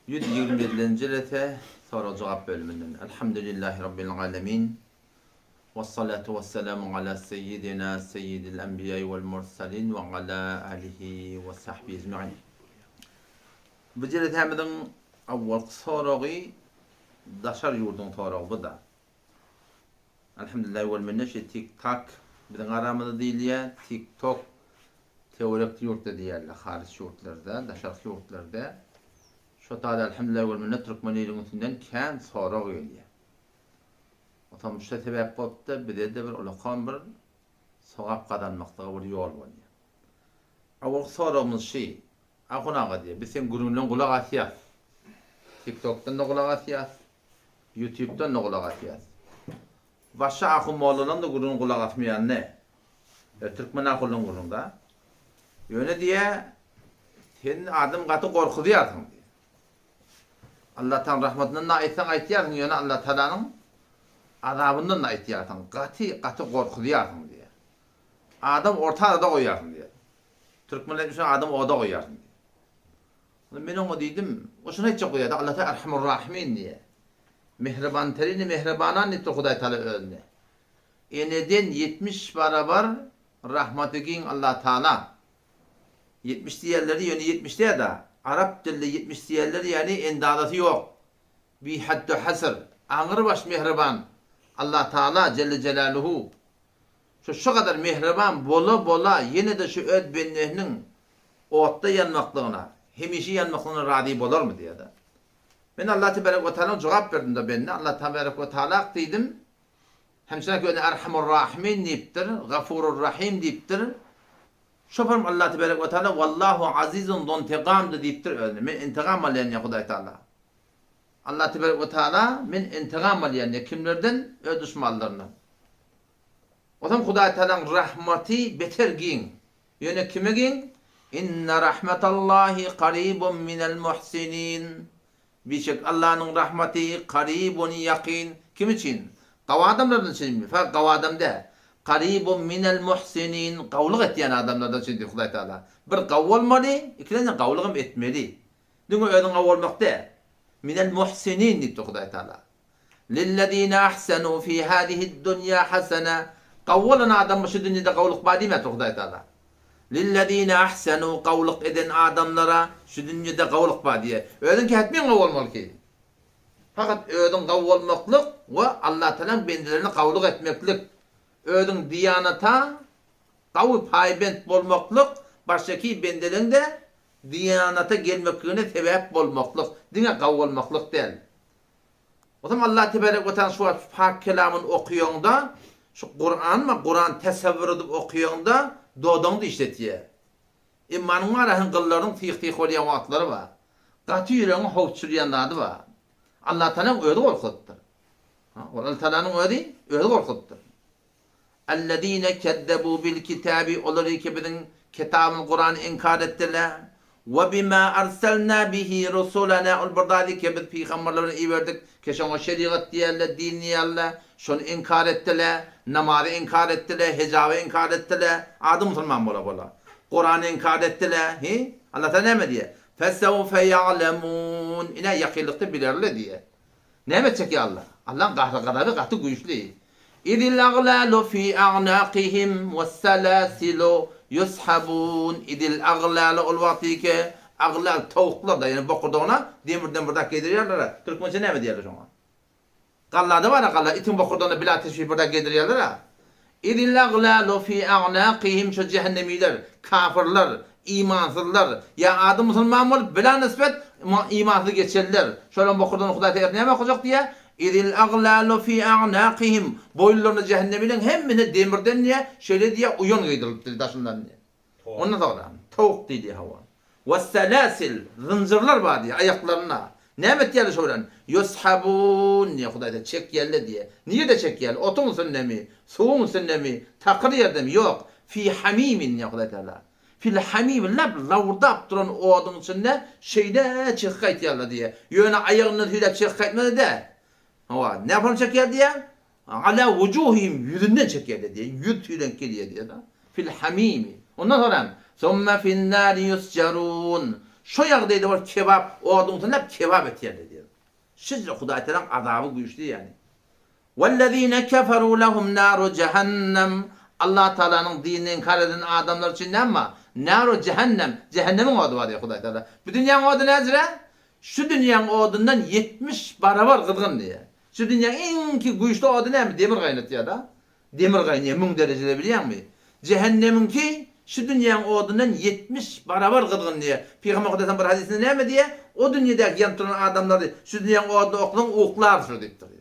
127. lete soru cevap bölümünden. Elhamdülillahi Rabbil alemin. Vessalatu vesselamu ala seyyidina seyyidil enbiyayı vel mursalin ve ala alihi ve sahbihi ecma'in. Bu cilet hemedin avval soruğu daşar yurdun soruğu bu da. Elhamdülillahi vel minne TikTok bizim aramızda değil ya, TikTok teorik yurtta diyorlar, hariç yurtlarda, daşar yurtlarda. Şu taada elhamdülillahi vel minne Türkmenliğinin üstünden kan soruğu geliyor. Otam şu sebep oldu, bir de bir ulaqan bir soğuk kazanmakta bir yol var. Avval soruğumuz şey, akunağa diye, biz sen gurundan kulak atıyaz. TikTok'tan da kulak atıyaz, YouTube'dan da kulak atıyaz. Başka akım oğlunan da gurun kulak atmayan ne? Türkmen akılın gurunda. Yöne diye, senin adım katı korku diyarsın diye. Allah'tan rahmetinden ayetsen ayetiyarsın, yöne Allah Teala'nın azabından da ayetiyarsın. Katı korku diyarsın diye. Adam ortada koyarsın diye. Türkmenler için adam orada koyarsın diye. Ben onu dedim, o şuna hiç koyardı. Allah Teala Erhamur Rahimin diye. Mehriban terini mehribanan etti Huday Teala önüne. Neden 70 barabar rahmetikin Allah Teala. 70 diğerleri yani 70 diye de Arap dilde 70 diğerleri yani endadatı yok. Bir haddu hasr. Ağır baş mehriban Allah Teala Celle Celaluhu. Şu kadar mehriban bola yine de şu öd benliğinin otta yanmaklığına, hemişi yanmaklığına radi bolar mı diye de. Ben Allah Tebarek ve Teala'ya cevap verdim de ben Allah Tebarek ve Teala dedim. Hemşire ki Erhamur Rahimin deyiptir, Gafurur Rahim deyiptir. Şoförüm Allah Tebarek ve Teala vallahu azizun dontegam da deyiptir öyle. Men intikam alayan ya Huday Teala. Allah Tebarek ve Teala men intikam alayan ya kimlerden? Ö düşmanlarından. O zaman Huday Teala'nın rahmeti beter giyin. Yöne kime giyin? İnne rahmetallahi qaribun minel muhsinin. Birçok Allah'ın rahmeti qaribun yakin. Kim için? Qav adamlardan için mi? Fakat qav adamda qaribun minel muhsinin. Qavlıq etdiyen adamlardan için diyor Huday Teala. Bir qav olmalı, ikinden qavlığım etmeli. Dün ödün qav olmakta. Minel muhsinin diyor Huday Teala. Lillezine ahsenu fi hadihi dünya hasene. Qavvalan adam şu dünyada qavlıq badi mi Huday Teala? Lillezine ahsenu qavlıq eden adamlara şu dünyada qavlıq badiye. Ödün ki etmeyin qav olmalı ki. Fakat ödün qav olmaklık ve Allah Teala'nın bendilerini qavlıq etmeklik. Ödün diyanata qav paybent bolmaklık baştaki bendilerin de diyanata gelmekliğine sebep bolmaklık. Dine qav olmaklık değil. O zaman Allah Tebarek ve Teala şu pak kelamını okuyonda şu Kur'an tesavvur edip okuyonda doğduğunda işletiyor. İmmanın arahın kıllarının tih olayan vaatları var. Katı yüreğin hovçuryanladı var. Allah Teala'nın öyle korkuttur. Allah Teala'nın öyle korkuttur. Ellezine keddebu bil kitabi oları ki bizim kitabın Kur'an'ı inkar ettiler. Ve bima arsalna bihi rusulana ol burdadi ki biz peygamberlerine iyi verdik. Keşan o şeriat diyerler, din diyerler. Şunu inkar ettiler. Namazı inkar ettiler. Hicabı inkar ettiler. Adı Müslüman bola. Kur'an'ı inkar ettiler. Allah Teala ne diye? Fesevfe ya'lemun. İne yakillikte bilirler diye. Ne edecek ya Allah? Allah'ın kahragarları katı güçlü. İzil aglalu fi a'naqihim vesselasilu yushabun. İzil aglalu ol vakti aglal tavuklar da yani bokurduğuna demirden burada gediriyorlar. Türkmençe ne mi diyorlar ona? Qallada var qalla itin bokurduğuna bila teşbih burada gediriyorlar. İzil aglalu fi a'naqihim şu cehennemiler, kafirler, imansızlar. Ya adı Müslüman ol bila nispet imansız geçerler. Şöyle bokurduğuna Huday Teala ne yapacak diye? İzil aglalu fi a'naqihim. Boyunlarını cehenneminin hemmine demirden niye şöyle diye uyun gıydırıp taşından diye. Ondan sonra tavuk dedi hava. Vesselasil zincirler var diye ayaklarına. Ne ettiler şöyle? Yushabun diye Huday Teala çek yerle diye. Niye de çek yerle? Otu musun ne mi? Soğuk musun ne mi? Takır yerde mi? Yok. Fi hamimin diye Huday Teala. Fil hamim lavurdap duran o adın içinde şeyde çek kayıt yerle diye. Yöne ayağını hüdep çek kayıtmadı de. Hava ne yapalım çek yer diye? Ala vucuhim yüzünden çek yerle diye. Yüz hüden geliyor diye. Fil hamimi. Ondan sonra ثُمَّ فِي النَّارِ يُسْجَرُونَ. Şu yağdaydı var kebap, o adamın hep kebap et yerler diyor. Sizce Hudaý Teala azabı güçlü yani. وَالَّذ۪ينَ كَفَرُوا لَهُمْ نَارُ cehennem. Allah Teala'nın dinini inkar eden adamlar için ne ama? Naru cehennem. Cehennemin odu var diyor Hudaý Teala. Bu dünyanın odu nedir? Şu dünyanın odundan 70 barabar kızgın diye. Şu dünyanın en ki güçlü odu ne mi? Demir kaynatıyor da. Demir kaynıyor. 1000 derecede biliyor musun? Cehennemin ki şu dünyanın odundan 70 barabar kızgın diye. Peygamber Kudüs'ün bir hadisinde ne mi diye? O dünyadaki yan turan adamlar diye. Şu dünyanın odunu okulan oklar şu deyip duruyor.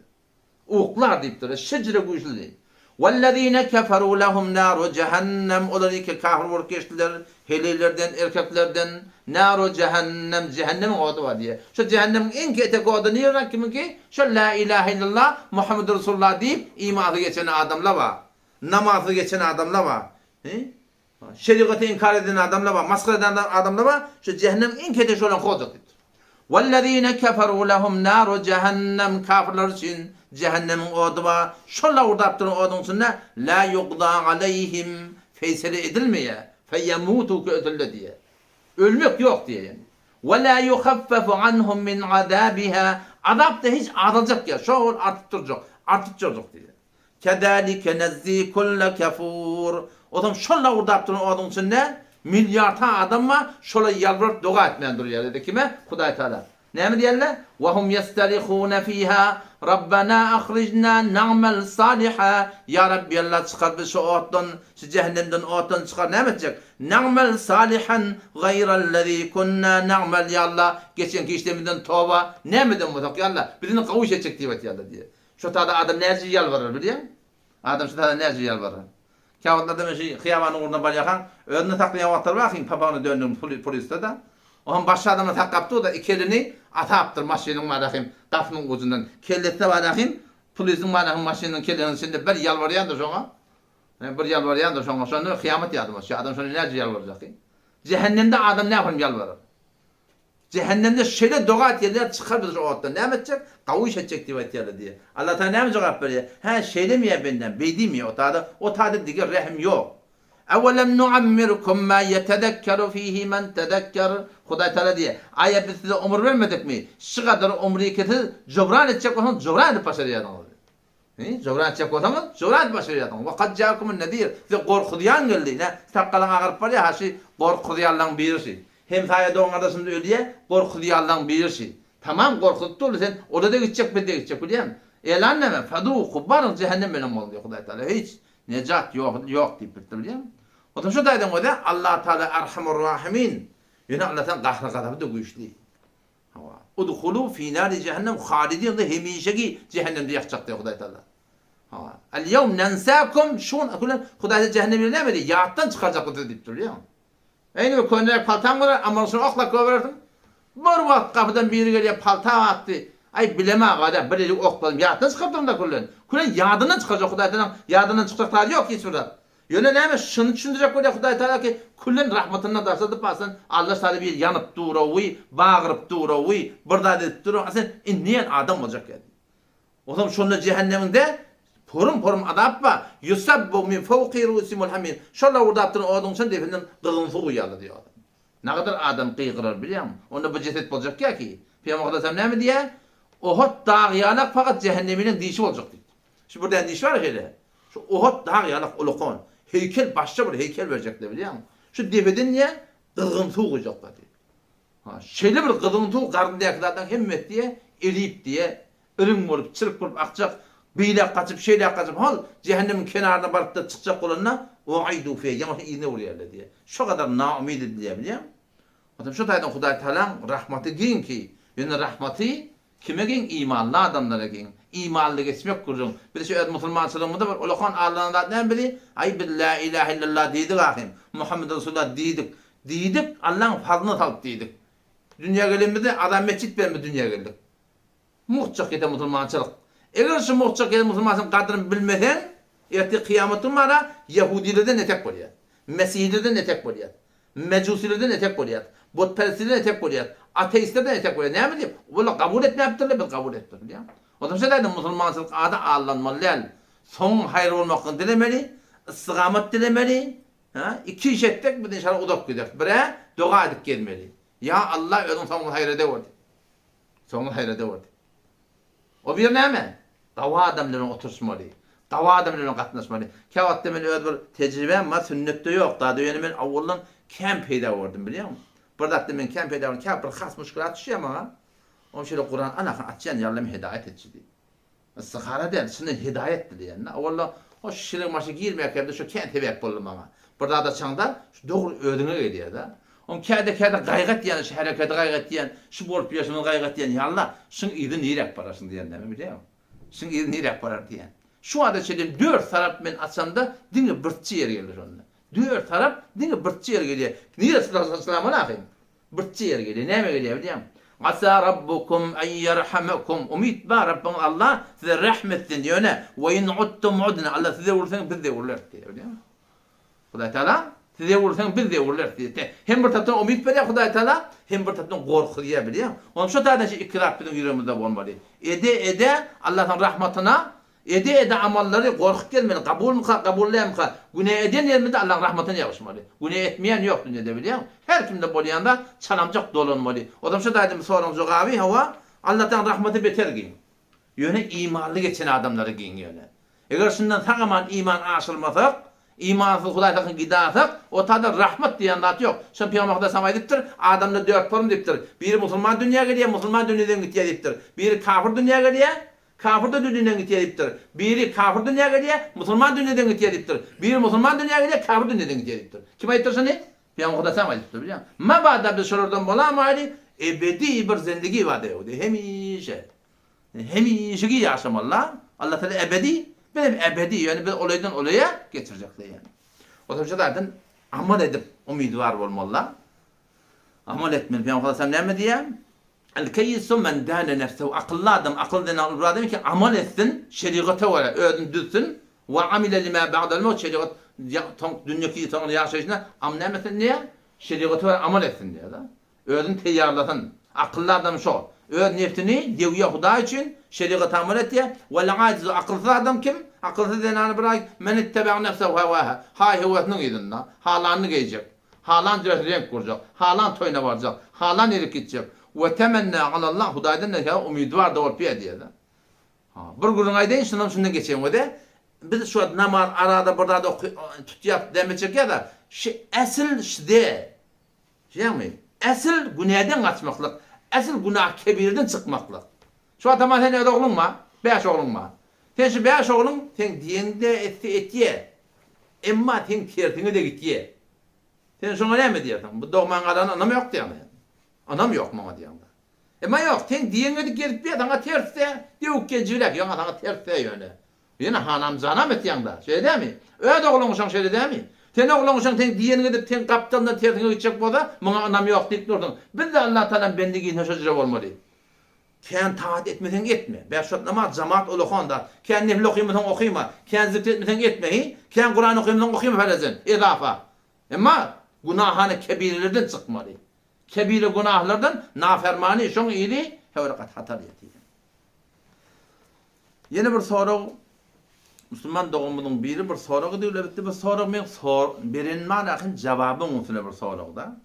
Oklar deyip duruyor. Şecre güçlü değil. وَالَّذ۪ينَ كَفَرُوا لَهُمْ نَارُ cehennem. Onlar ki kafir vuruk geçtiler. Helilerden, erkeklerden. Naru cehennem. Cehennemin odu var diye. Şu cehennemin en ki etek odu niye var kimin ki? Şu la ilahe illallah Muhammed Resulullah deyip imanı geçen adamlar var. Namazı geçen adamlar var. Şeriatı inkar eden adamlar var. Maskara eden adamlar var. Şu cehennemin en ki etek olan koduk. وَالَّذ۪ينَ كَفَرُوا لَهُمْ نَارُ cehennem. Kafirler için cehennemin odu var. Şolla orada yaptığın odun içinde la yuqda aleyhim feyseli edilmeye feyemutu kötülle diye. Ölmek yok diye yani. Ve la yuhaffefu anhum min azabiha. Azap da hiç azalacak ya. Şu artıp duracak. Artıp duracak diye. Kedalike nezzi kulle kafur. O zaman şolla orada yaptığın odun içinde milyarta adam var. Şolla yalvarıp dua etmeyen duruyor dedi. Kime? Hudaý Teala. Ne mi diyorlar? وَهُمْ يَسْتَرِخُونَ ف۪يهَا رَبَّنَا اَخْرِجْنَا نَعْمَلْ صَالِحًا. Ya Rabbi Allah çıkar bizi şu ottan, şu cehennemden ottan çıkar. Ne edecek? نَعْمَلْ صَالِحًا غَيْرَ الَّذ۪ي كُنَّا نَعْمَلْ. Ya Allah geçenki işlemizden tövbe. Ne emedin bu? Ya Allah birini kavuş edecek diye ya Allah diye. Şu tada adam nereci yalvarır biliyor musun? Adam şu tada nereci yalvarır. Kâvatlarda ben şey kıyamanın uğruna balyakan önüne taklayan vaktlar bakayım papağanı döndüm poliste de. Onun başı adamına tak kaptı o da iki elini ataptır maşinin madakim kapının ucundan. Kellette madakim polisin madakim maşinin kellenin içinde bir yalvarayan da şuna. Bir yalvarayan da şuna. Sonra kıyamet yadım. Şu adam sonra nerede yalvaracak? Cehennemde adam ne yapalım yalvarır. Cehennemde şöyle dua etyerler çıkar bizi o ottan. Ne yapacak? Kavuş edecek diye. Allah Teala ne mi cevap veriyor? Ha şeyle mi ya benden? Beydi mi o tadı diye rahim yok. اَوَلَمْ نُعَمِّرْكُمْ مَا يَتَذَكَّرُ ف۪يهِ مَنْ تَذَكَّرُ. Hudaý Teala diye. Ayet biz size umur vermedik mi? Şu kadar umriyi keti cöbran edecek olsanız cöbran edip başarıyadan olur. Cöbran edecek olsanız cöbran edip başarıyadan olur. وَقَدْ جَاكُمُ النَّذ۪يرِ. Size korkuduyan geldi. Takkalan ağırıp var ya ha şey korkuduyanlan birisi. Hem sayede onun adasında ölüye korkuduyanlan birisi. Tamam korkuttu olur sen orada gidecek bir de gidecek biliyor musun? Elan neme? Fadûku barın cehennem benim oldu diyor Hudaý Teala. Hiç necat yok deyip bitti biliyor musun? O zaman şu daydım o da Allah Teala Erhamur Rahimin. Yani Allah'tan kahrı gazabı da güçlü. Udhulu fi nari cehennem halidin de hemişeki cehennemde yakacak diyor Hudaý Teala. El yevm nensâkum şun akulen Hudaý Teala cehennemi ne dedi? Yağıttan çıkaracak deyip duruyor. Aynı bir konuda paltan var ama sonra okla kovarsın. Bir vakit kapıdan biri geliyor palta attı. Ay bileme kadar bir eli okladım. Yağıttan çıkarttım da kullen. Kullen yağdından çıkacak Hudaý Teala. Yağdından çıkacak tarzı yok hiç burada. Yöne neymiş? Şunu düşündürecek böyle Hudaý Teala ki kullen rahmetinden darsadıp basın. Allah sana bir yanıp duravi, bağırıp duravi, burada deyip duravi. Sen inleyen adam olacak yani. O zaman şunda cehenneminde porum adap var. Yusabbu min fawqi rusimul hamim. Şalla orada yaptığın o adamın sen definden kızınsı uyarlı diyor adam. Ne kadar adam kıygırar biliyor musun? Onda bir ceset olacak ya ki. Peygamber Efendimiz ne mi diye? Uhud dağı yanak fakat cehenneminin dişi olacak diyor. Şimdi burada diş var ya hele. Şu Uhud dağı yanak ulukon. Heykel başça bir heykel verecekler biliyor musun? Şu defeden niye? Kızgıntı olacaklar diyor. Şeyle bir kızgıntı karnındakilerden hemmet diye, eriyip diye, ürün vurup, çırp vurup akacak, beyle kaçıp, şeyle kaçıp, hal cehennemin kenarına varıp da çıkacak olanına o aydu fiye, yamaşa iğne vuruyorlar diye. Şu kadar naumid edilir biliyor musun? Hatta şu taydan Hudaý Teala rahmeti giyin ki, yani rahmeti kime giyin? İmanlı adamlara giyin. İmanlı geçmek kurun. Bir de şu Müslümançılığımda var. Olakon Allah'ın ne bili? Ay bir la ilahe illallah dedik ahim. Muhammed Resulullah dedik. Dedik Allah'ın fazlını talıp dedik. Dünya gelimizde adam meçit verme dünya geldik. Muhçak ete Müslümançılık. Eğer şu muhçak ete Müslümançılığın kadrini bilmeden erti kıyametin bana Yahudilerden etek koyuyor. Mesihlilerden etek koyuyor. Mecusilerden etek koyuyor. Botperestlerden etek koyuyor. Ateistlerden etek koyuyor. Ne bileyim? Valla kabul etmeyiptirler, ben kabul ettim biliyor musun? O zaman şeylerden Müslümançılık adı ağlanmalı. Son hayır olmakını dilemeli, ıstikamet dilemeli. İki iş ettik, bir de inşallah udak gider. Bire dua edip gelmeli. Ya Allah özün sonunu hayrede verdi. Sonunu hayrede verdi. O bir näme? Dawa adamlaryň oturşmaly. Dawa adamlaryň gatnaşmaly. Käwatda men öz bir tejribem var, sünnetde ýok. Da döýeni men awuldan kem peýda berdim, bilýärmi? Birdakda men kem peýda berdim. Käp bir has müşkilat düşýär maňa. O şeýle Kur'an ana atjan ýarlam hidayet etdi. Istihara den, şunu hidayet dili yani. Awalla o şirin maşy girmekde şu ken tebek boldy maňa. Birda da çaňda şu dogry ödüňe gelýär da. On käde gaýgat diýen, şu hereket gaýgat diýen, şu bolup ýaşanyň gaýgat diýen ýalla, şuň ýygy nirek barasyn diýen näme bilýärmi? Şuň ýygy nirek barar diýen. Şu ada çedim 4 tarap men atsamda diňe birçi ýer gelir onda. 4 tarap diňe birçi ýer gelýär. Nire sallallahu aleyhi birçi ýer gelýär. Näme gelýär bilýärmi? Asa rabbukum en yerhamakum. Umid bar Rabbim Allah size rahmetin diýene. Ve in uttum udna. Allah size ursan biz de urlar diýär bilýärmi? Hudaý Taala size ursan biz de urlar diýär. Hem bir tapdan umid berýär Hudaý Taala, hem bir tapdan gorkýar bilýärmi? Onuň şu taýda ikrap bilen ýüregimizde bolmaly. Ede Allah'ın rahmatına, ede amallary gorkyp gelmeli. Kabullämka. Günä eden ýerinde Allah'ın rahmatyna ýaşmaly. Günä etmeýän ýok dünýede bilýärmi? Her kimde bolýanda çalamjak dolanmaly. Odam şu taýda soraň jogaby hawa Allah'tan rahmaty beter giň. Ýöne imanly geçen adamlary giň ýöne. Eger şundan tamaman iman aşylmasak, imansyz Hudaýa gidasak, o taýda rahmat diýen zat ýok. Şol Peýgamber sallallahu aýdypdyr, adamlar 4 form diýipdir. Biri musulman dünýäge gelýär, musulman dünýeden gitýär diýipdir. Biri kafir dünýäge gelýär, kafir de dünýeden gitýär diýipdir. Biri kafir dünýäge gelýär, musulman dünýeden gitýär diýipdir. Biri musulman dünýäge gelýär, kafir dünýeden gitýär diýipdir. Kim aýtdyr şunu? Peýgamber sallallahu aýdypdyr, bilýän. Mabada biz şolardan bolamady, ebedi bir zindigi wada ýokdy. Hemişe ýaşamallar. Allah Taala ebedi, benim ebedi yani bir olaydan olaya getirecekler yani. O taşlardan amal edip umidvar bolmalılar. Amal etmeli. Peygamber sallallahu aleyhi ve sellem el-keyyisu men dâne nefsehu. Akıllı adam, akıldan alır ki amal etsin, şeriata vara, ödün düzsün ve amile lima ba'dal mevt şeriat dünyaki tanrı yaşayışına amnemesin diye şeriata vara amal etsin diye da. Ödün teyyarlasın. Akıllı adam şu. Öd neftini devye Huda için şeriat amal et diye. Ve acizu akılsız adam kim? Akılsız denanı bırak. Men itteba nefsehu hevaha. Hay hevasının idinna. Halanını giyecek. Halan renk kuracak. Halan toyuna varacak. Halan erik gidecek. Ve temenna alallah Hudaydan ne kadar umidvar da orpaya diye de. Bir gün ayda şundan geçeyim o de. Biz şu namaz arada burada da tutyap demeyecek ya da esil şide. Şey mi? Esil günahdan kaçmaklık. Esil günah kebirden çıkmaklık. Şu adama sen öyle oğlun mu? 5 oğlun mu? Sen şu 5 oğlun sen diyende etiye. Emma sen tertine de gitiye. Sen şuna ne mi diyorsun? Bu doğman kadar anam yok diyor. Anam yok mu diyorsun? Emma yok. Sen diyende de gelip bir sana terste. Diyor ki cilek. Yok sana terste yöne. Yine hanam zanam et yanında. Şey değil mi? Öyle oğlun uşan şey değil mi? Sen oğlun uşan sen diyene gidip sen kaptandan tertine gidecek boda. Bana anam yok deyip durdun. Biz de Allah Teala'nın bendiği neşecire olmalı. Ken taat etmeden etme. Beşat namaz cemaat olukhanda. Ken nefil okuymadan okuyma. Ken zikretmeden etmeyi. Ken Kur'an okuymadan okuyma felezen. İzafa. Ama günahane kebirlerden çıkmalı. Kebire günahlardan nafermani şoň iyili hevrekat hatar yeti. Yeni bir soru Müslüman doğumunun biri bir soru diýip bitti. Bu soru men berenman akin jababym usuly bir soruda.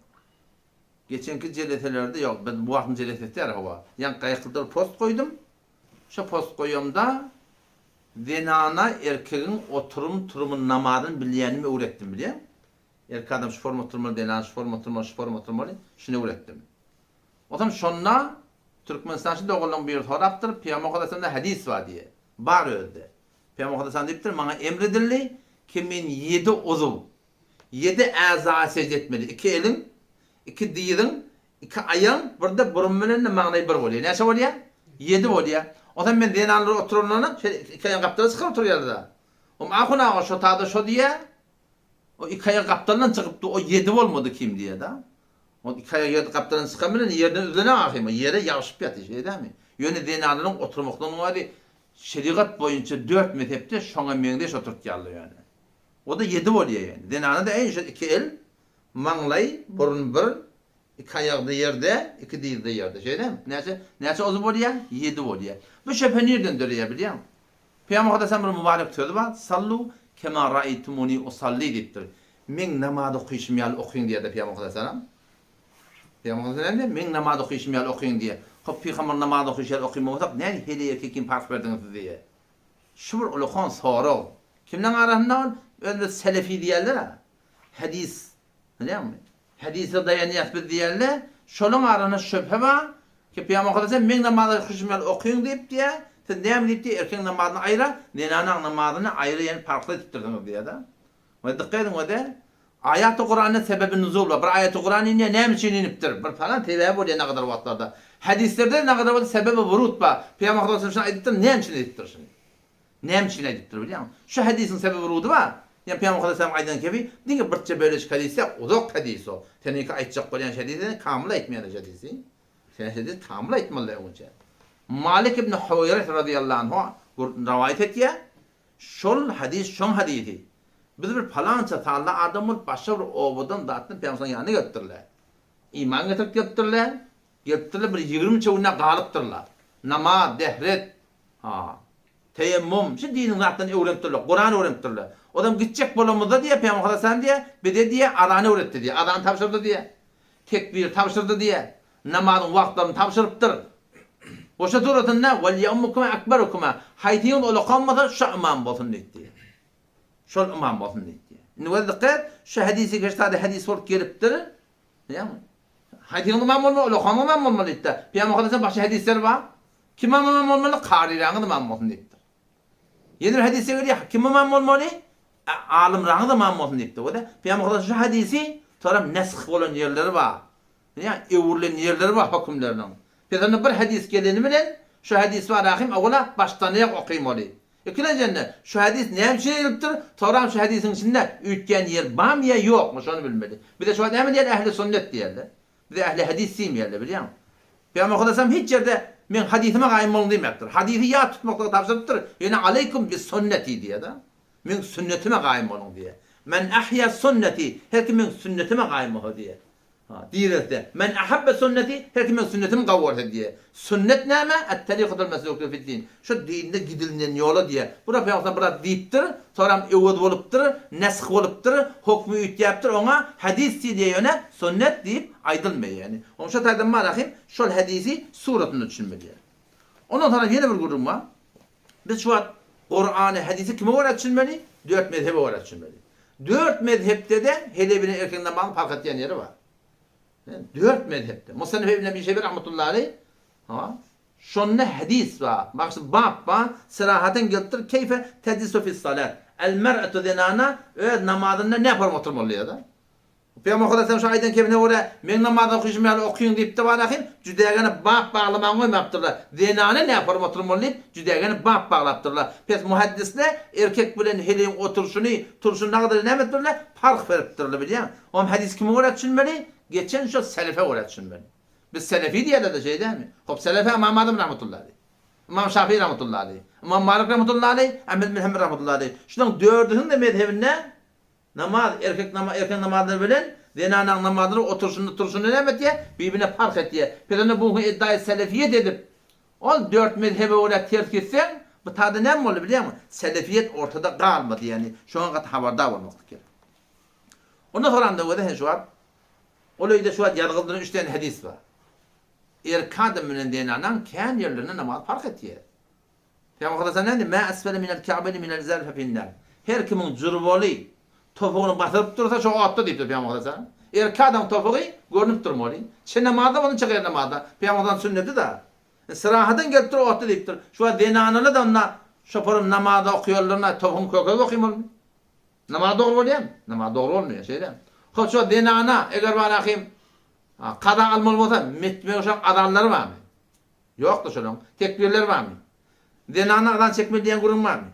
Geçenki jeletelerde yok. Ben bu wagtyň jeleteti araba. Yan gaýkyldyr post koydum. Şu post koýumda zenana erkegiň oturum turumyny namazyny bilýänimi öwretdim bilýän. Erkek adam şu forma oturmaly, denan şu forma oturmaly, şunu öwretdim. Otam şonna Türkmenistançy oğlan bir sorapdyr, Peýgamber hadis var diye. Bar öldü. Peýgamber diýipdir, maňa emredildi ki men 7 uzuw, 7 aza secde etmeli. 2 elin, 2 diýiň, 2 aýaň, birde burun bilen maňy bir bolýar. Näçe bolýar? 7 bolýar. Otam men denanly oturulanyň 2 aýaň gapdara çykyp turýardy. O maňa şu taýda şu diýe. O 2 aýaň gapdalan çykypdy, o 7 bolmady kim diýe da. O 2 aýaň gapdalan çykan bilen ýerden üzüne ahymy, ýere ýaşyp ýaty, şeýdämi? Ýöne denanyň oturmakdan wady şeriat boyunca 4 mezhepde şoňa meňdeş oturtýarlar ýani. O da 7 bolýar ýani. Denany da eýşe 2 el, maňlay, burun bir, 2 aýagda ýerde, 2 diýilde ýerde, şeýdämi? Näçe ozu bolýar? 7 bolýar. Bu şepe nerden dörýär bilýän? Peýgamber sallallahu mübarek sözi bar, sallu kema ra'aytumuni usalli diýipdir. Men namazy okuyşym ýaly okuýyn diýdi Peýgamber sallallahu. Peygamber ne? Men namaz okuyuşmayal okuyun diye. Hop peygamber namaz okuyuşal okuymasak ne hele erkekin fark verdiniz diye. Şu bir ulukhan soru. Kimden arasında öyle selefi diyorlar ha. Hadis. Biliyor musun? Hadise dayanıyat bir diyorlar. Şolun arasında şüphe var. Ki Peygamber men namaz okuyuşmayal okuyun deyip diye. Sen deyim deyip diye erkeğin namazını ayrı, nenanan namazını ayrı yani farklı ettirdiniz diye da. Ve dikkat edin o da. Ayet-i Kur'an'ın sebebi nuzul var. Bir ayet-i Kur'an'ın ne için iniptir? Bir falan tevbe oluyor ne kadar vaktlarda. Hadislerde ne kadar sebebi vurut var. Peygamber Aleyhisselam edittir, ne için edittir şimdi? Ne için edittir biliyor musun? Şu hadisin sebebi vurudu var. Yani Peygamber Aleyhisselam aydan gibi, dinle birçe böyle hadise, uzak hadis o. Senin ki aytacak olan hadisini kamil etmeyen hadisi. Senin hadisi kamil etmeli önce. Malik ibn Huwayrith radıyallahu anh rivayet ettiye, şol hadis, şon hadisi. Biz bir falanca salla adamın başka bir obudan dağıttın Peygamber'in yanına götürürler. İman getirip götürürler. Götürürler bir 20 çoğuna galıptırlar. Namaz, dehret, teyemmüm, şu dinin zaten öğrentirler. Kur'an öğrentirler. Adam gidecek bulunmada diye Peygamber Aleyhisselam diye, bir de diye Adana öğretti diye. Adana tavşırdı diye. Tekbir tavşırdı diye. Namazın vaktlerini tavşırıptır. Oşa turatında vel yevmukuma ekberukuma haytiyon ulukanmasa şu imam bolsun diye. Şu imam bolsun diye. Ne dikkat şu hadisi geçtadi hadis olup geliptir. Ya mı? Haytiyon imam olmalı, ulukan imam olmalı diye. Peygamber Aleyhisselam başka hadisler var. Kim imam olmalı? Kariranı imam olsun diye. Yeni bir hadise göre kim imam olmalı? Alimranı da imam olsun diye. O da Peygamber Aleyhisselam şu hadisi sonra nesk olan yerleri var. Yani evurlen yerleri var hükümlerinin. Peygamber bir hadis geleni bilen şu hadis var rahim awla baştan ayak okuymalı. İkincisi şu hadis ne için eliptir? Sonra şu hadisin içinde ütken yer var mı ya yok mu onu bilmeli. Bir de şu ne mi diyor ehli sünnet diyorlar. Bir de ehli hadis diyorlar biliyor musun? Peygamber Aleyhisselam hiç yerde men hadisime kaim olun demektir. Hadisi ya tutmakla tavsiyedir. Yani aleykum bis sünneti diye da. Men sünnetime kaim olun diye. Men ahya sünneti her kimin sünnetime kaim olun diye. Dirette. Men ahabbe sünneti her kimin sünnetimi kavurdu diye. Sünnet neme? Et-tarikatul mesluktu fid din. Şu dinde gidilinen yola diye. Bura Peygamber bura deyiptir, sonra evud boluptur, nesk boluptur, hukmu ütyaptır ona hadis diye yöne sünnet deyip aydılmıyor yani. Onun şu taydan marahim şu hadisi suratını düşünmeli. Ondan sonra yeni bir durum var. Biz şu an Kur'an'ı hadisi kime öğretilmeli? 4 mezhebe öğretilmeli. 4 mezhepte de Helevi'nin erkeğinden bağlı fark ettiğin yeri var. 4 mezhepte. Musannif İbn Ebi Şeybe rahmetullahi aleyh. Şonne hadis var. Bak bab var. Sırahaten getir keyfe tedisu fi salat. El mer'atu zinana namazında ne yapar oturmalı ya da. Peygamber Aleyhisselam şu aydan kevine oraya men namazda okuyuşmayalı okuyun deyip de var ahin cüdegene bab bağlaman koymayaptırlar. Zinana ne yapar oturmalı deyip cüdegene bab bağlaptırlar. Pes muhaddisle erkek bilen helin oturuşunu turşunu ne kadar ne ettirler fark veriptirler biliyor musun? O hadis kimi öğretsinmeli? Geçen şu selefe öğretsinmeli. Biz selefi diyorlar da şey değil mi? Hop selefe İmam Adem rahmetullahi aleyh. İmam Şafii rahmetullahi aleyh. İmam Malik rahmetullahi aleyh. Ahmed bin Hanbel rahmetullahi aleyh. Şunun dördünün de mezhebinde namaz, erkek namazları bilen zenanan namazları oturuşunu turşunu ne diye birbirine fark et diye. Peygamber bu iddiayı selefiyet edip o 4 mezhebe öyle terk etsen bu tadı ne mi olur biliyor musun? Selefiyet ortada kalmadı yani. Şu an kadar haberdar olmak gerekiyor. Ondan sonra da öyle şu an olayda şu an yargıldığın 3 tane hadis var. Erkadın minen denanan kendi yerlerine namaz fark et diye. Peygamber Aleyhisselam ne dedi? Ma esfele minel ka'beli minel zelfe finnar. Her kimin cürboli topuğunu batırıp durursa çok attı deyip de Peygamber Aleyhisselam. Erkadın topuğu görünüp durmalı. Çin namazda onun çıkar namazda. Peygamber'den sünneti de. Sırahadan gelip durup attı deyip dur. Şu an denanını da onlar şoförüm namazda okuyorlarına topuğun kökü okuyayım olur mu? Namaz doğru oluyor mu? Namaz doğru olmuyor şeyden. Şu an denana eğer bana akıyım kadan almalı olsa metme uşak adamları var mı? Yok da şöyle. Tekbirler var mı? Denana adan çekmeli diyen kurum var mı?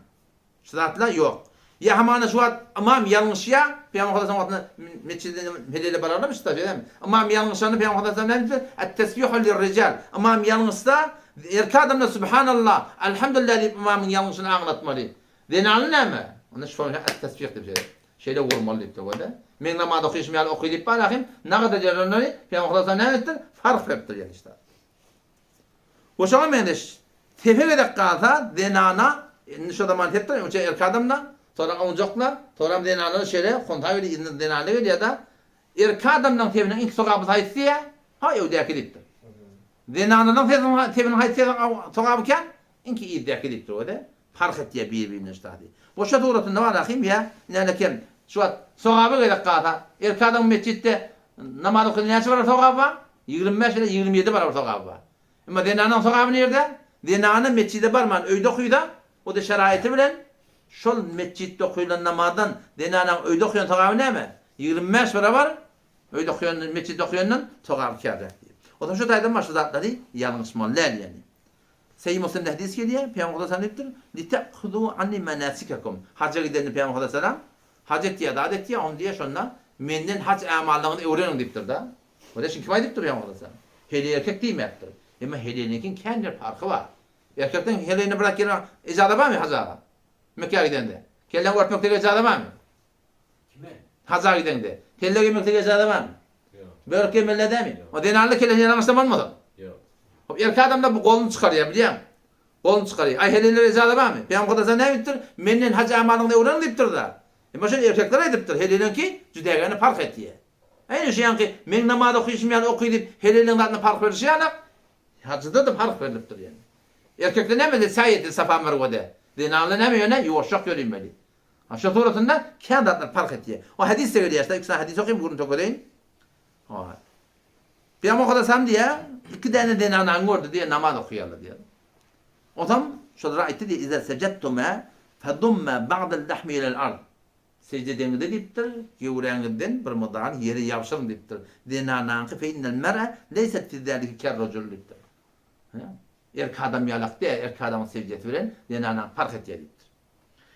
Sıratla yok. Ya hamana şu an imam yanlış ya Peygamber Aleyhisselam mescidinde medele bararlamış da değil mi? İmam yanlışlarını Peygamber Aleyhisselam ne dedi? Et-tesbihu lirrical. İmam yanlışsa erkek adamla subhanallah elhamdülillah deyip imamın yanlışını anlatmalı. Denanı ne mi? Onu şu an et-tesbih de bir şey. Şeyle vurmalı deyip de böyle. Men namazda okuyuşmayalı okuyup bakayım. Ne kadar cerrahları Peygamber Aleyhisselam ne ettir? Fark veriptir yani işte. O zaman ben de tefek edek kalsa denana şu zaman hepten o erkek adamla sonra oncakla sonra denanları şöyle kontağıyla denanları ya da erkek adamdan tefeğinin ilk sokabı sayısı ya Ha evdeki deyiptir. Zenanının tebin haytiyeden toğabıken inki iyiddeki deyiptir o da. Fark et diye birbirine işte. Boşa doğrultunda var akıyım ya. İnanırken şu an toğabı gelip kağıta. Erkadın mescitte namazı kılınyaçı var toğabı var. 25 ile 27 var toğabı var. Ama zenanın toğabı nerede? Zenanın mescide barman öyde okuyda. O da şeraiti bilen. Şol mescitte okuyulan namazdan zenanın öyde okuyan toğabı ne mi? 25 var. Öyde okuyan mescitte okuyanın toğabı kârı. O da şu taydan başlı zatları yanlış mallar yani. Seyyid Müslim'de hadis geliyor. Peygamber sallallahu aleyhi ve sellem "Litekhudû anni menâsikakum." Hacca gidenler Peygamber sallallahu aleyhi ve sellem hac ettiye, adet diye on diye şondan menden hac amallarını öğrenin deyiptir da. O da şimdi kim ayıptır Peygamber sallallahu aleyhi ve sellem? Heli erkek değil mi yaptır? Ama helininkin kendi farkı var. Erkekten helini bırak gelin icazı var mı hacca? Mekke'ye gidende. Kellen örtmekte icazı var mı? Kime? Hacca gidende. Kelle giymekte icazı var mı? Yok. Böyle melle değil mi? O denarlı kelle yanaşta var mı? Yok. Erkek adam da bu kolunu çıkarıyor biliyor musun? Kolunu çıkarıyor. Ay heliler icazı var mı? Peygamber kadar sen ne bittir? Menden hacı amalını öğrenin deyiptir da. Ama şimdi erkekler ediptir. Helilerin ki cüdegani fark et diye. Aynı şey yani ki men namaz okuyuşum yani okuyup helilerin adına fark verir şey yani. Hacıda da fark veriliptir yani. Erkekler ne mi? Sayyidi safa mervede. Dinanlı ne mi yöne? Yuvuşak görünmeli. Aşağı sonrasında kendi adına fark et diye. O hadis de öyle işte. İkisi hadis okuyayım bunu tokalayın. Peygamber kadar sen diye iki tane dinanı gördü diye namaz okuyorlar diye. O zaman şöyle ayette diye İzâ secettume fedumme ba'del lahmi ilel ard. Secdedeni de deyiptir, gevreğinizden bir mıdağın yeri yavşırın deyiptir. Dinanânkı fe innel mer'e leyset fi zâliki kerracul deyiptir. Erkek adam yalak diye, erkek adamın secdeti veren dinanânkı fark et diye deyiptir.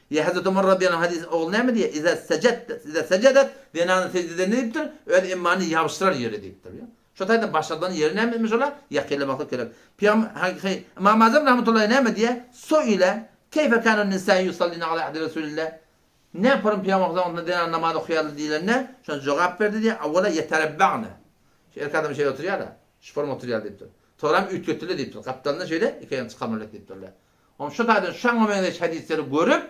Ya Hazreti Ömer radıyallahu anh hadis oğlu ne mi diye İzâ secedet dinanın secdedeni deyiptir, öyle imanı yavşırar yeri deyiptir. Şu tayda başladığın yeri ne miymiş ola? Yakıyla baklık gerek. İmam Azam rahmetullahi ne mi diye su ile keyfe kanun nisâi yusallina ala ahdi Resulillah. Ne yaparım Peygamber zamanında denen namaz okuyalı diyorlar ne? Şu an cevap verdi diye avvela yeterebbâne. Erkek adam şey oturuyor da. Şu form oturuyor deyiptir. Toram üç götürüle deyiptir. Kaptanına şöyle iki yan çıkamırlık deyiptirler. Ama şu tayda şu an o mengeç hadisleri görüp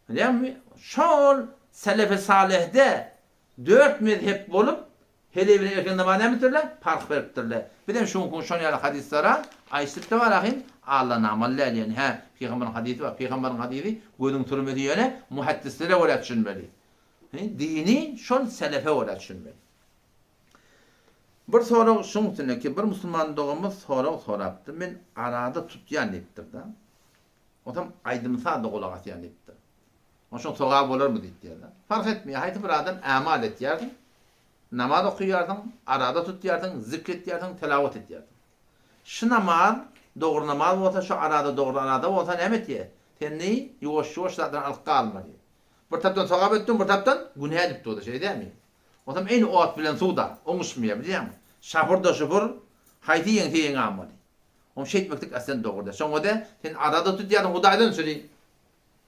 değil mi? Şol Selefi Salih'de 4 mezhep bulup hele evine erken namaz ne mitirler? Fark veriptirler. Bir de şunun yalı hadislere ayşıkta var ahim Allah'ın amallar yani. Peygamberin hadisi var. Peygamberin hadisi gözün türmedi yöne muhaddislere öyle düşünmeli. Dini şol selefe öyle düşünmeli. Bir soru şunun için ki bir Müslüman doğumuz soraptı. Ben arada tutyan deyiptir da. O tam aydınsa da kulak atyan deyiptir. O şun soğab olur mu deyip diyorlar. Fark etmiyor. Haydi bir adam amal et yerdin. Namaz okuyardın, arada tutuyardın, zikretiyardın, telavet etiyardın. Şu namaz, doğru namaz olsa, şu doğru arada olsa ne mi diye? Tenni yuvaş zaten alqa almalı. Bir taptan soğab ettin, bir taptan günah edip o da şey değil mi? O zaman en oat bilen suda, onuşmuyor biliyor musun? Şafır da şafır, haydi yenge almalı. O şey etmektik aslında doğru da. Sonra da sen arada tutuyardın, Huday'dan söyleyin.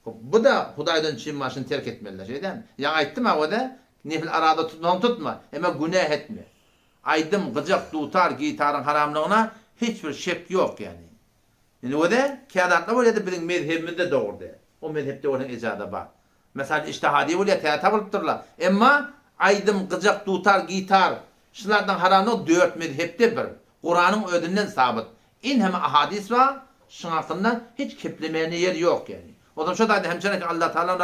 Bu da Huday'dan çiğmaşını terk etmeliler şey değil mi? Ya ayettim ha o da. Nefil arada tutma. Ama günah etme. Aydım, gıcak, tutar, gitarın haramlığına hiçbir şek yok yani. Yani o da kâdatla böyle de bizim mezhebimizde doğru de. O mezhepte onun icada var. Mesela iştihadi böyle teatap olup ama aydım, gıcak, tutar, gitar şunlardan haramlığı 4 mezhepte bir. Kur'an'ın ödünden sabit. İn hem ahadis var. Şunun hakkında hiç keplemeyene yer yok yani. O zaman şu da hemşire ki Allah Teala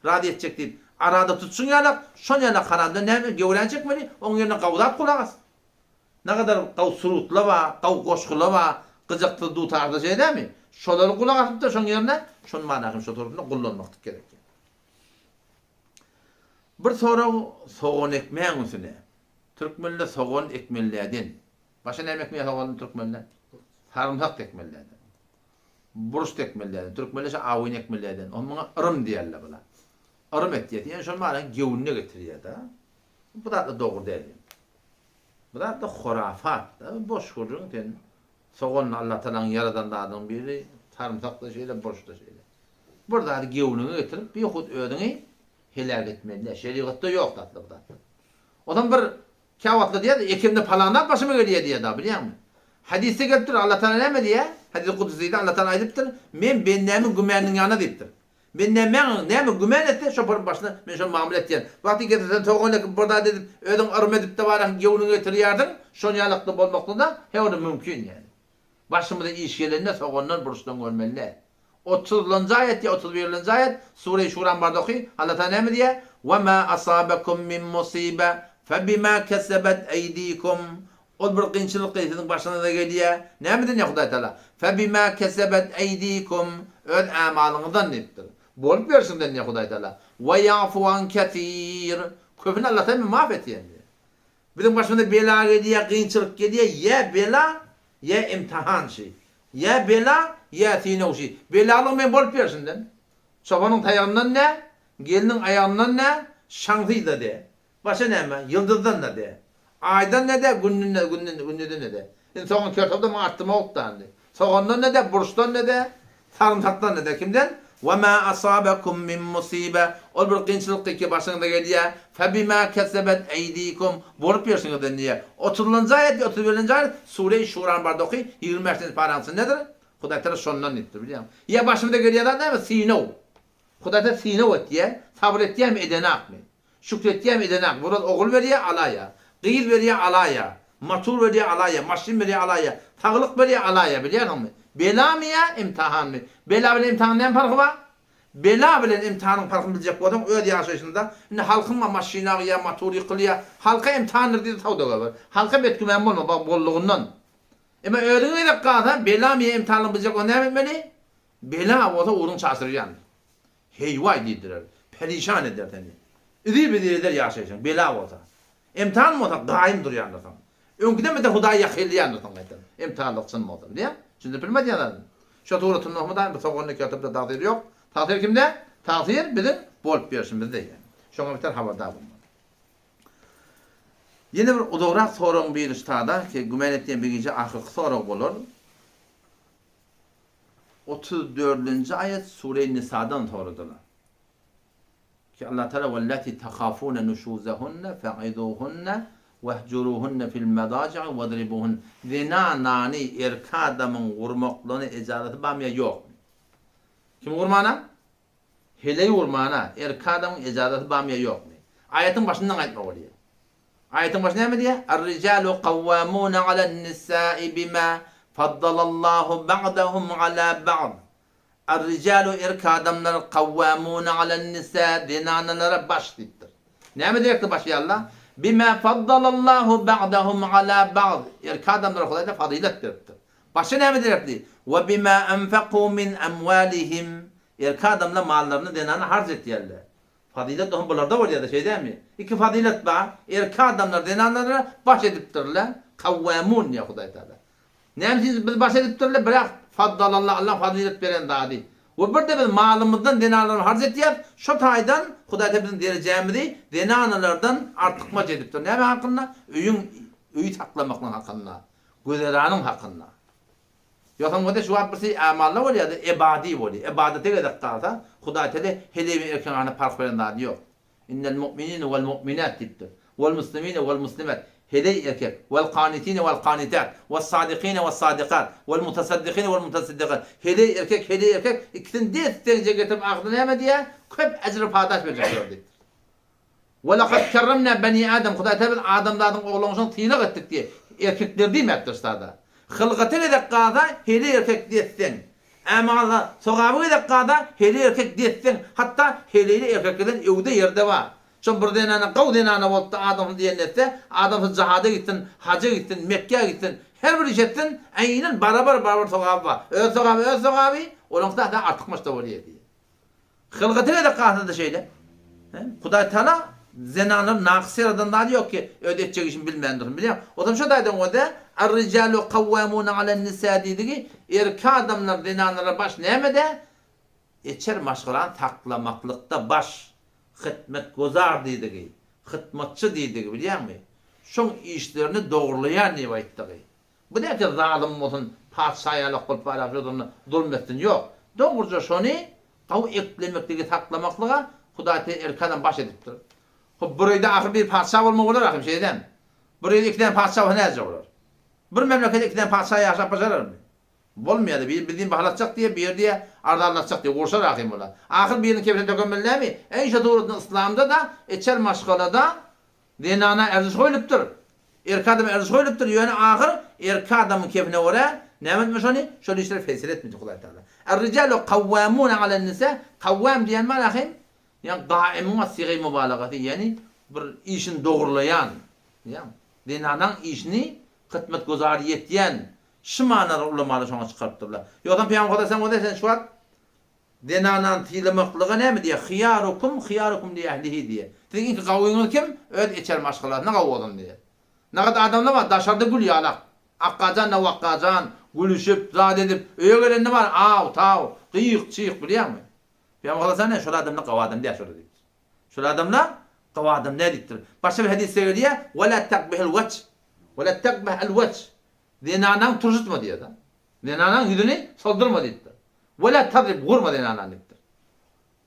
razı edecek deyip arada tutsun yalak, son yalak haramda ne gevren çekmeli, onun yerine kavdat kulağız. Ne kadar kav surutla var, kav koşkula var, gıcıktı tutardı şey değil mi? Şoları kulak atıp da son yerine, şun manakım şu tarafında kullanmaktık gerek. Bir soru soğun ekmeğin üstüne. Türkmenli soğun ekmeğlerden. Başka ne ekmeği soğun Türkmenler? Sarımsak ekmeğlerden. Burç ekmeğlerden. Türkmenler avin ekmeğlerden. Onlara ırım diyorlar buna. Arım et diye. Yani şunu bana gevunne getiriyor da. Bu da doğru değil. Bu da hurafat. Boş kurun. Soğanla Allah Teala'nın yaradan dağının biri sarımsaklı şeyle, borçlu şeyle. Burada da gevununu getirip bir yokut ödünü helal etmeliler. Şeriatta yok tatlı. O zaman bir kavatlı diye de ekimde palanlar başıma geliyor diye da biliyor musun? Hadiste geliptir Allah Teala ne mi diye? Hadis-i Kudusi'de Allah Teala ayıptır. Men bennemin gümenin yanına deyiptir. Ben ne mi gümen etti şoförün başına men şol muamele etdiň. Wagty getirsen toğanlyk burada dedim ödün arım edip de barak gewünü getirýärdin. Şol ýalykly bolmakda hewde mümkin yani. Başımıza iş gelende toğandan buruşdan görmeli. 30-njy ayet, 31-nji ayet Sure-i Şura barda oky. Allah Taala näme diýär? "Ve ma asabakum min musibe febima kasabat eydikum." Ol bir qynçylyk ýetiň başyna da gelýär. Näme diýär Hudaý Taala? "Febima kasabat eydikum." Öz amalyňyzdan diýipdir. Bolup bersin diýär Hudaý Taala. "Ve yafu an katir." Köpüni Allah Taala maaf etýär. Bizim başymyza bela gelýär, qynçylyk gelýär, ýa bela, ýa imtihan şey. Ya bela ya tinawşi. Belalyk men bolup bersinden. Çobanyň taýagyndan ne? Geliniň aýagyndan ne? Şaňsyda de. Başa näme? Ýyldızdan da de. Aýdan ne de? Günnüden ne de. Soňky körtopda maňa atdyma okdandy. Soňandan ne de? Buruşdan ne de? Sarımtakdan ne de? Kimden? "Ve ma asabakum min musibe." Ol bir qynçylyk ki başyňyza gelýär. "Fe bima kasabat eydikum." Bolup bersiňizden diýär. 30-njy ayet, 31-nji ayet Sure-i Şura barda oky. 25-nji paragrafy nedir? Hudaý Taala şondan etdi, bilýär. Ya başymda gelýär näme? Sinaw. Hudaý Taala sinaw etdi, sabr etdiýem edenakmy. Şükretdiýem edenak. Burada ogul berýär alaya. Gyýl berýär alaya. Matur berýär alaya, maşin berýär alaya. Taglyk berýär alaya, bilýärmi? Bela mı ya, imtihan mı? Bela bilen imtihanın ne farkı var? Bela bilen imtihanın farkını bilecek bu adam öyle yaşayışında. Halkın maşina ya, motor yıkılıyor. Halka imtihanır diye tavda var. Halka betkümen olma bak bolluğundan. Ama öyle de kalsa bela mı ya imtihanını bilecek o ne yapmalı? Bela olsa uğrun çasıracaksın. Heyvay dediler. Perişan eder seni. İdir bir eder yaşayacaksın. Bela olsa. İmtihan mı olsa daim duruyor anlatan. Önküden mi de Hudaý ýakylýar anlatan. İmtihanlıksın mı olsa biliyor? Şimdi bilmediğinler. Şu tuğratın Muhammed'dan bu soğanlık yatıp da yok. Takdir kimde? Takdir bizim bolup bersin bizde yani. Şoňa biter habardar bolmaly. Yine bir uzakrak soruň bir ustada ki gümen etdiğim bir gece ahirki soru bolur. 34-nji ayet Sure-i Nisa'dan sorudylar. Ki Allah Teala vellati takhafuna nushuzahunna fa'iduhunna vehcuruhunna fil medaci'i vedribuhunna. Zina nani erka adamın vurmaklığını icazeti bamya yok. Kim vurmana? Hele vurmana erka adamın icazeti bamya yok. Ayetin başından ayetme oluyor. Ayetin başında ne diyor? Er-ricalu kavvamuna ale'n-nisâ'i bima faddalallahu ba'dahum ala ba'd. Er-ricalu erka adamlar kavvamuna ale'n-nisâ dinanalara baş dittir. Ne diyor ki başı Allah? Bima faddalallahu ba'dahum ala ba'd. Erka adamlar Hudaýda fazilet beripdir. Başa näme diýerdi? Ve bima anfaqu min amwalihim. Erka adamlar mallaryny denany harc etýärler. Fazilet oňa bularda bolýar şey dämi? İki fazilet bar. Erka adamlar denanlara baş edipdirler. Kavvamun ya Hudaý Taala. Näme biz baş edipdirler? Birak faddalallahu Allah fazilet beren dadi. Ve bir de biz malımızdan denanları harc etýär. Şu taýdan Hudaý Taala bizim derejämizi denanalardan artykmaç edipdir. Näme hakynda? Öýü taklamaklyň hakynda. Gözeranyň hakynda. Yoxam şu birisi amallar bolýar, ibadi bolýar. Ibadete gedip qalsa, Hudaý Taala helebi erkany fark beren dadi ýok. İnnel mu'minine vel mu'minat dipdir. Vel muslimine vel muslimat. Hedey erkek, vel qanitine vel qanitat, vel sadikine vel sadikat, vel mutasaddikine vel mutasaddikat. Hedey erkek, ikisini destence getirip aklına näme diye köp ecri padaş verecek diyor. Ve laqad kerremna bani Adam, Hudaý Taala adamlardan oğlanşan tiýlik etdik diye. Erkekler diýmekdir ustada. Hılgaty edip qada hedey erkek diýsen. Ama sogaby edip qada hedey erkek diýsen, hatta hedeyli erkeklerden öwde ýerde bar. Şol bir denana gaw denana boldy adam diýenlerde, adam jahada gittin, haja gittin, Mekke gittin, her bir jettin aýynan barabar sogaby bar. Öz sogaby, olaňda da artykmaş da bolýar diýär. Hılgatyna da qahtada şeýle. Hudaý Taala zinanın naqsiradan da ýok ki ödetjek işin bilmendir, bilýär. Odam şu daýdan goda er-ricalu kavvamuna ale'n-nisâ diýdigi, erki adamlar zinanlara baş nämede? Eçer maşgalan taklamaklıkta baş. Hizmet gozar diýdigi. Hizmetçi diýdigi, bilýärmi? Şoň işlerini dogurlaýan diýip aýtdygy. Bu näki zalim bolsun, paçaýalyk bolup barapdyny zulm etsin ýok. Dogurja şonu gaw eklemekdigi taklamaklyga Hudaý Taala erkadan baş edipdir. Hop burayda ahir bir paça bolmak bolar ahir şeyden. Burayda iki tane paça näze bolar? Bir memleketde iki tane paça ýaşap başararmy? Bolmaýady. Bildiğin bahalatacak diye bir ýerde ardalatacak diye gorşar akim bolar. Ahir birini kepine tökemellärmi? Eýşe dogrudan İslamda da eçer maşgalada denana erziş goýulypdyr. Erki adam erziş goýulypdyr. Ýöne ahir erki adamyň kepine görä nämetmiş onu? Şol işler fesir etmedi Hudaý Taala. Er-rijalu kawwamun alen-nisa. Kawwam diýen mana ahim? Yani gaimun siği mübalagati yani bir işin dogurlayan. Ya denanın işini hizmet gozary etýän şu manada ulamaly şoňa çykartdylar. Ýokdan Peýgamber sen o sen şu wagt denanın tiýlemekliği näme diýe? Khiyarukum diýe ählihi diýe. Diýen ki gawyňyz kim? Öd eçer maşgalatyna gawodun diýe. Nägat adamlar var daşarda gül ýalak. Akkajan na wakkajan gülüşüp zat edip öýe gelende var aw taw gyýyk çyýyk bilýärmi? Peýgamber sen şol adamla gawadym diýär şol diýip. Şol adamla gawadym ne diýipdir? Başga bir hadis söýelýär, "Wa la taqbihul wajh." Wa la taqbihul wajh. Denanın turjutma diýär da. Denanın ýüzüni soldurma diýipdir. Wa la tadrib gurma denanany diýipdir.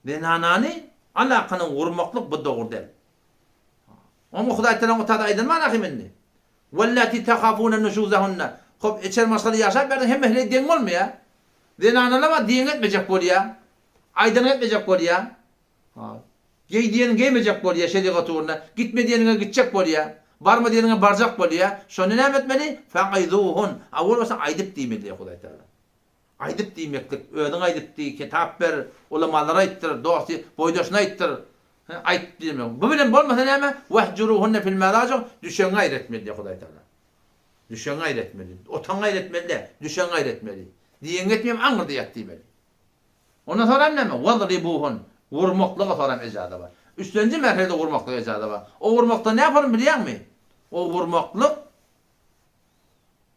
Denanany alaqanyň gurmaklyk bu dogry değil. Ama Hudaý Taala o tada aýdylman ahymenni. Wallati takhafuna nushuzahunna. Hop eçer masaly ýaşap berdi hem ehle deň bolmaýar. Denanana wa deň etmejek bolýar. Aýdan etmejek bolýar. Geydiýeni geýmejek bolýar şeriat uğruna. Gitme diýenine gitjek bolýar. Barma diýenine barjak bolýar. Şonu näme etmeli? Fa'idhuhun. Awul bolsa aýdyp diýmeli Hudaý Taala. Aýdyp diýmeklik, ödüň aýdyp diýip kitap ber, ulamalara aýtdyr, dosty, boýdaşyna aýtdyr. Aýdyp diýmek. Bu bilen bolmasa näme? Wahjuruhunna fil madaji, düşen gaýretmeli Hudaý Taala. Düşen gaýretmeli. Otan gaýretmeli, düşen gaýretmeli. Diýen etmem aňyr diýip diýmeli. Ondan sonra näme? Wadribuhun. Vurmaklyga soram ejada var. Üçüncü merhalede vurmaklyga ejada var. O vurmakda ne yaparım bilýärmi? O vurmaklyk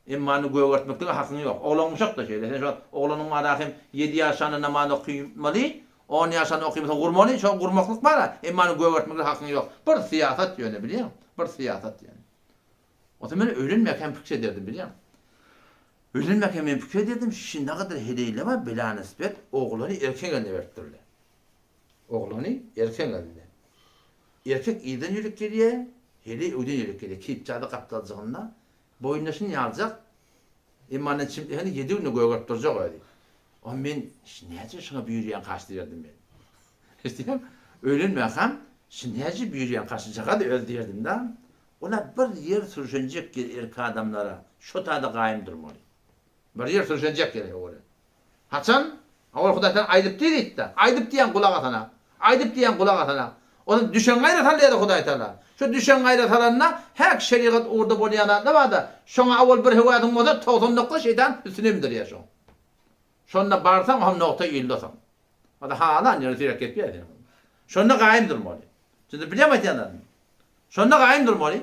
immany göwürtmekde hakyň ýok. Oğlan uşak da şeýle. Sen şu oğlanyň arahym 7 ýaşany namaz okuymaly, 10 ýaşany okuymaly, gurmaly, şu gurmaklyk bar. Immany göwürtmekde hakyň ýok. Bir siýasat ýöne bilýär. Bir siýasat ýöne. O zaman ölenmek hem pikir ederdim bilýär. Ölenmek hem pikir ederdim. Şinda kadar hedeyle var bela nispet oğlany erkek eline berdirler. Oğlany erkek eline. Erkek ýerden ýürüp gelýär, hele öden ýürüp gelýär. Kipçada kaptaljygynda boyundaşyny ýaljak. Immany çimdi hani 7 güni göwürtdirjek öýdi. O men näçe şuna büýürýän kaçdy berdim ben. Eşdiňem? Ölenmek hem näçe büýürýän kaçdyjaka da öldürdim da. Olar bir yer sürüşenjek erkek adamlara şu tada gaýym durmaly. Bir yer sürüşenjek gerek olar. Haçan? Awal Hudaý Taala aýdyp diýdi. Aýdyp diýen kulak atana. Aýdyp diýen kulak atana. Onu düşen gaýrat halýar Hudaý Taala. Şu düşen gaýrat halanyna her şeriat orada bolýan da bada. Şoňa awal bir hewadyň moda 90 şeytan üstüne bindirýär şoň. Şonda barsaň hem nokta ýyldasaň. Ada hala ýere tirek etýär. Şonda gaýym durmaly. Şimdi bilemät ýanar. Şonda gaýym durmaly.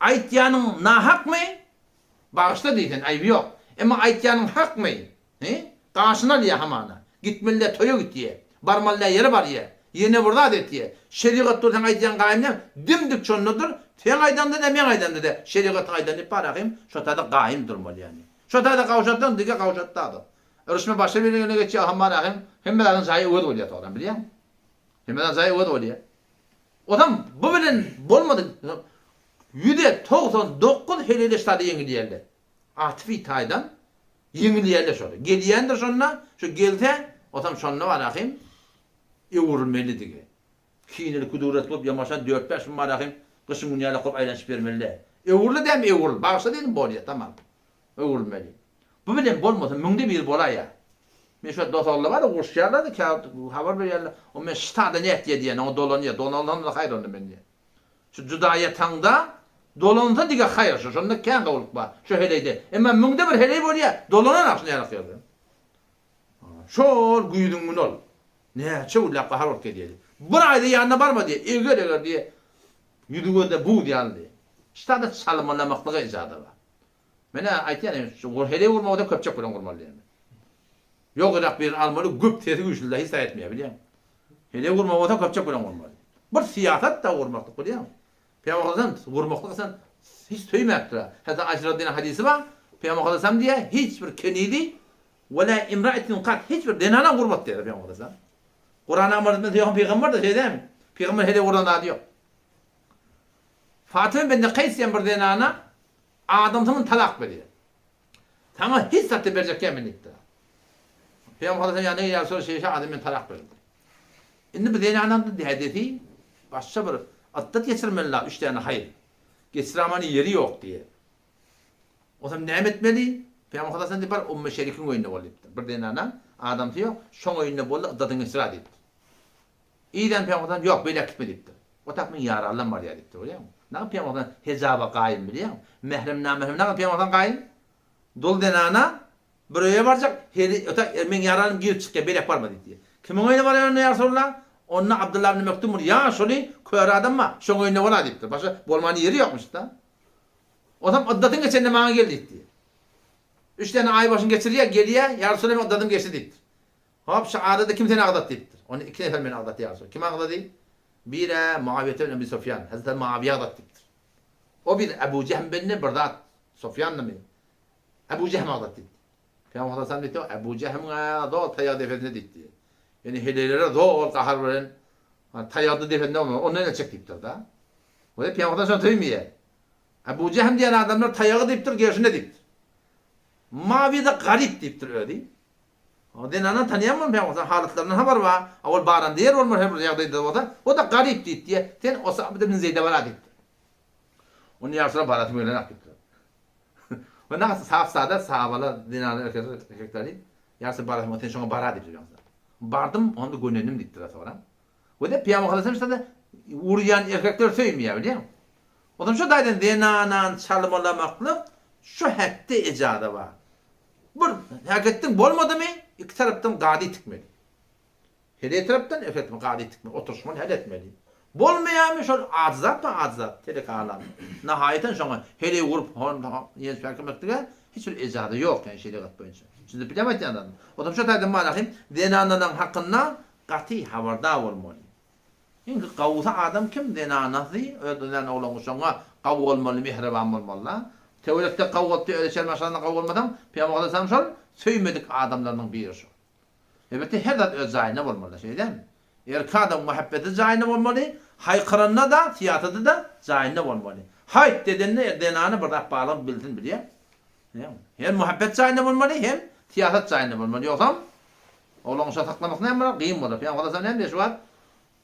Aýtýanyň nahakmy? Bağışla diýsen aýby ýok. Emma aýtýanyň hakmy? Taşına diye hamana. Gitmelle toya gittiye. Barmalle yeri var ye. Yine burada ettiye. Şeriat turdan aydan gaýym dimdik çonnudur. Sen aydan da men aydan da. Şeriat aydan ne paraqym? Şotada gaýym durmaly yani. Şotada gawşatdan dige gawşatda. Örüşme başa bir ýöne geçýär hamana hemmelerden zaýy öwet bolýar togram bilýän? Hemmelerden zaýy öwet bolýar. Odam bu bilen bolmady. %99 helele ştada ýeňilýärler. Atfi taýdan ýeňilýärler şol. Gelýändir şonna, şu gelse, otam şonna var ahim. Ewurmeli dige. Kiýneli kuduret bolup ýamaşa 4-5 marahim gyşyň günýäle gop aýlanşyp bermeli. Ewurly dem ewurl, bagşa dedim bolýar tamam. Ewurmeli. Bu bilen bolmasa müňde bir bolýar. Men şu dostlarla var, goşýarlar da habar berýärler. O men ştada net diýen, o dolanýar, dolandan da haýr onda men. Şu judaýa taňda dolanda dige haýr, şonda kän gowlup bar. Şu heleydi. Emma müňde bir heley bolýar, dolanan akşyny ýarakýardy. Şol güýdüň gün ol. Näçe ulap harok edýär. Bir aýda ýanyna barma diýe, eger diýe. Ýüdügünde bu diýildi. Ştada salmanlamaklyga ejada bar. Mene aýtýan, şu hele urmagda köpçek bilen gurmaly. Ýok edip bir almaly göp tezi güýçlüde his etmeýär bilýän. Hele urmagda köpçek bilen gurmaly. Bir siýasat da urmaklyk bilýän. Peýgamberden urmaklyk sen hiç töýmäpdir. Hatta Aşraddin hadisi bar. Peýgamber sam diýär, hiç bir kenidi wala imra'atin qat hiç bir denana gurmat diýär Peýgamber. Kur'an amrında diýen peýgamber de şeydem. Peýgamber hele Kur'anda diýär. Fatıma bende Qays diýen bir denana adamsyň talak berýär. Sana hiç satı verecek yeminliktir. Peygamber Aleyhisselam yani ya sonra şeyşe adamın tarak verdi. Şimdi bu denanan da hedefi başka bir attat geçirmeliler 3 tane hayır. Geçiramanın yeri yok diye. O zaman ne etmeli? Peygamber Aleyhisselam diyor Ümmü Şerik'in oyununa oldu. Bir denanan adam diyor şon oyununa boldu attatın geçira dedi. İyiden Peygamber yok böyle gitme dedi. O takımın yararlan var ya dedi. Öyle mi? Ne yapıyor Peygamber hesaba kaim biliyor musun? Mehrem namehrem ne yapıyor Peygamber kaim? Dol denana buraya varacak. Men yararım girip çıkıyor. Belek var mı diye. Kimin oyunu var ya ne Resulullah? Onunla Abdullah ibn Mektum'un ya şöyle kör adam mı? Şun oyunu var deyiptir. Başka bolmanın yeri yokmuş da. O zaman addatın geçen bana geldi diye. 3 tane ay başını geçiriyor geliyor. Ya Resulullah addatım geçti deyiptir. Hop şu adada kim seni ağdat deyiptir. Onu 2 nefer beni ağdat ya Resulullah. Kim ağdat deyip? Biri Muaviye ibn Ebi Sufyan. Hazreti Muaviye ağdat deyiptir. O bir Ebu Cehm benni Birdat. Sufyan'la mı? Ebu Cehm ağdat deyiptir. Peygamber Aleyhisselam dedi Ebu Cehm'e doğal tayyad efendine dedi. Yani hilelere doğal kahar veren tayyadlı efendine olmuyor. Onu ne çektiktir da. O da Peygamber Aleyhisselam duymuyor. Ebu Cehm diyen adamlar tayyağı deyiptir, gerisine deyiptir. Mavi de garip deyiptir öyle değil. O denanan tanıyamam Peygamber Aleyhisselam halatlarından haber var. Avul baran diğer olmuş her bir yağdaydı o da garip deyip diye. Sen o sahabede bin Zeyd'e var deyiptir. Onun yarısına baratımı öyle deyiptir. Ve nasıl sahabalar dinalı erkekleri yarısı baratım öten şuna bara deyip diyor. Bardım onu gönlüm diktir sonra. Ve de Peygamber Aleyhisselam işte uğrayan erkekler söylemiyor biliyor musun? O zaman şu daydan denanan çalmalamaklık şu hatta icada var. Bu hakikaten olmadı mı? İki taraftan gadi tıkmeli. Her taraftan efendim gadi tıkmeli. Oturuşman hal etmeli. Bolmayan mı şöyle azat mı azat? Telek alam. Nihayeten sonra hele vurup yeni farkındaklığa hiç bir icadı yok yani şeriat boyunca. Şimdi bilemedim yandan. O da şu daydan malahim denananın hakkında qati haberdar olmalı. Çünkü qavsa adam kim denanası ödülen olan sonra qav olmalı, mehriban olmalı. Tevlette qavvatı öyle maşallah qav olmadan Peygamber Aleyhisselam şol söylemedik adamlardan biri şu. Evet her zat öz zayine olmalı şey değil mi? Erkadın muhabbeti zayine olmalı. Haykırınna da, tiyatrda da zayine olmalı. Hayt dedenle denanı bırak bağlam bildin biliyor. Hem muhabbet zayine olmalı hem tiyatrat zayine olmalı. Yoksa oğlunu saklamak ne var? Kıyım olur. Peygamber Aleyhisselam ne diyor şu var?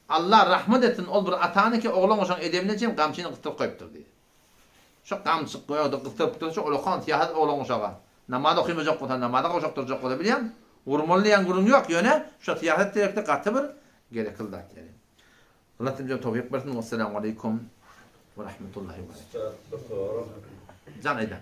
Allah rahmet etsin ol bir atanı ki oğlun olsan edemeyeceğim kamçını kıstırıp koyuptur diye. Şu kamçı koyuyordu kıstırıp şu olukan tiyatrat oğlun olsan. Namazda okuyamayacak kadar namazda koşakturacak kadar biliyor musun? Vurmalıyan gurun yok yöne şu tiyatrat direkte katı bir gerekildi yani. Allah temcem tevfik versin. Vesselamu aleyküm ve rahmetullahi ve berekatuhu. Can eden.